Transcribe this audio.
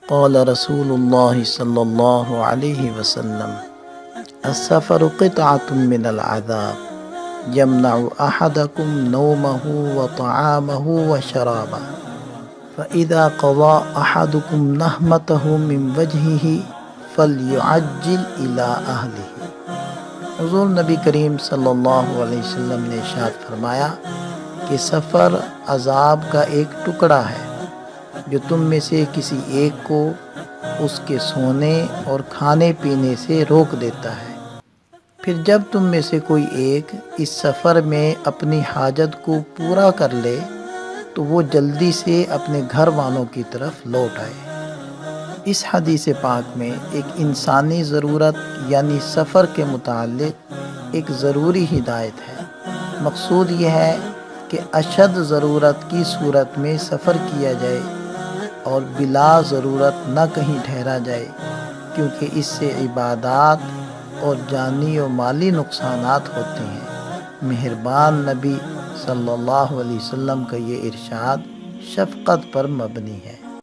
قال رسول الله صلى الله عليه وسلم السفر قطعة من العذاب يمنع أحدكم نومه وطعامه وشرابه فإذا قضى أحدكم نهمته من وجهه فليعجل إلى أهله۔ حضور نبی کریم صلی اللہ علیہ وسلم نے ارشاد فرمایا کہ سفر عذاب کا ایک ٹکڑا ہے جو تم میں سے کسی ایک کو اس کے سونے اور کھانے پینے سے روک دیتا ہے، پھر جب تم میں سے کوئی ایک اس سفر میں اپنی حاجت کو پورا کر لے تو وہ جلدی سے اپنے گھر والوں کی طرف لوٹ آئے۔ اس حدیث پاک میں ایک انسانی ضرورت یعنی سفر کے متعلق ایک ضروری ہدایت ہے۔ مقصود یہ ہے کہ اشد ضرورت کی صورت میں سفر کیا جائے اور بلا ضرورت نہ کہیں ٹھہرا جائے، کیونکہ اس سے عبادات اور جانی و مالی نقصانات ہوتے ہیں۔ مہربان نبی صلی اللہ علیہ وسلم کا یہ ارشاد شفقت پر مبنی ہے۔